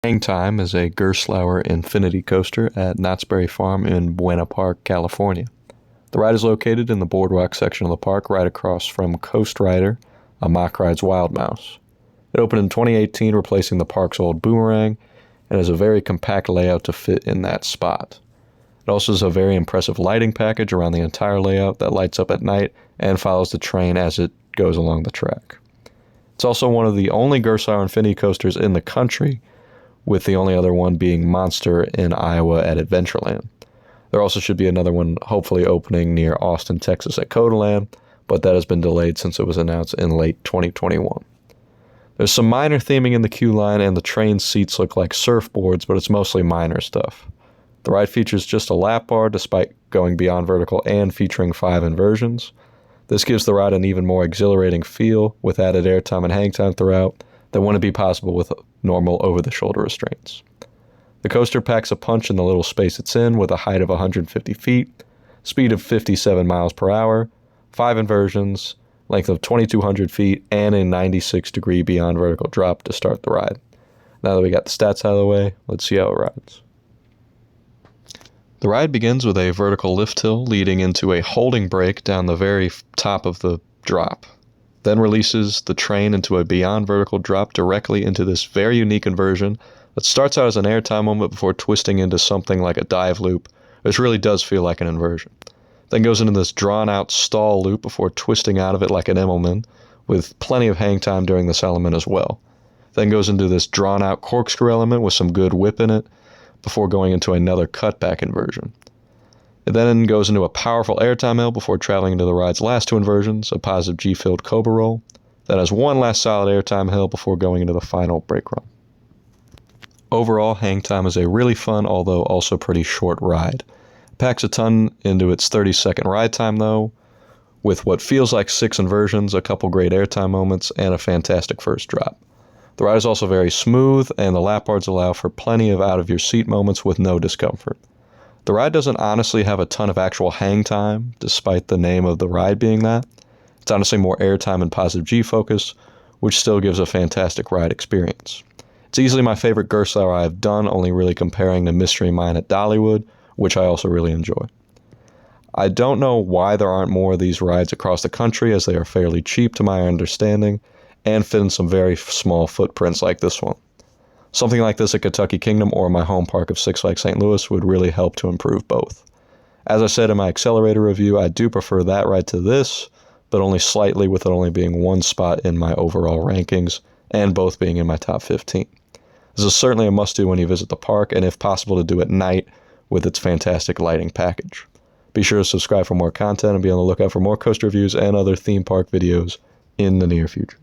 Hangtime is a Gerstlauer infinity coaster at Knott's Berry Farm in Buena Park, California. The ride is located in the boardwalk section of the park right across from Coast Rider, a Mock Ride's Wild Mouse. It opened in 2018, replacing the park's old boomerang, and has a very compact layout to fit in that spot. It also has a very impressive lighting package around the entire layout that lights up at night and follows the train as it goes along the track. It's also one of the only Gerstlauer infinity coasters in the country, with the only other one being Monster in Iowa at Adventureland. There also should be another one hopefully opening near Austin, Texas at Codaland, but that has been delayed since it was announced in late 2021. There's some minor theming in the queue line, and the train seats look like surfboards, but it's mostly minor stuff. The ride features just a lap bar despite going beyond vertical and featuring 5 inversions. This gives the ride an even more exhilarating feel with added airtime and hang time throughout that wouldn't be possible with normal over-the-shoulder restraints. The coaster packs a punch in the little space it's in with a height of 150 feet, speed of 57 miles per hour, 5 inversions, length of 2,200 feet, and a 96-degree beyond vertical drop to start the ride. Now that we got the stats out of the way, let's see how it rides. The ride begins with a vertical lift hill leading into a holding brake down the very top of the drop. Then releases the train into a beyond vertical drop directly into this very unique inversion that starts out as an airtime moment before twisting into something like a dive loop, which really does feel like an inversion. Then goes into this drawn-out stall loop before twisting out of it like an Immelman, with plenty of hang time during this element as well. Then goes into this drawn-out corkscrew element with some good whip in it, before going into another cutback inversion. It then goes into a powerful airtime hill before traveling into the ride's last 2 inversions, a positive G-filled Cobra roll. Then has one last solid airtime hill before going into the final brake run. Overall, Hangtime is a really fun, although also pretty short ride. It packs a ton into its 30-second ride time, though, with what feels like 6 inversions, a couple great airtime moments, and a fantastic first drop. The ride is also very smooth, and the lap bars allow for plenty of out-of-your-seat moments with no discomfort. The ride doesn't honestly have a ton of actual hang time, despite the name of the ride being that. It's honestly more airtime and positive G focus, which still gives a fantastic ride experience. It's easily my favorite Gerstlauer I've done, only really comparing to Mystery Mine at Dollywood, which I also really enjoy. I don't know why there aren't more of these rides across the country, as they are fairly cheap to my understanding, and fit in some very small footprints like this one. Something like this at Kentucky Kingdom or my home park of Six Flags St. Louis would really help to improve both. As I said in my Accelerator review, I do prefer that ride to this, but only slightly, with it only being one spot in my overall rankings, and both being in my top 15. This is certainly a must-do when you visit the park, and if possible to do at night with its fantastic lighting package. Be sure to subscribe for more content and be on the lookout for more coaster reviews and other theme park videos in the near future.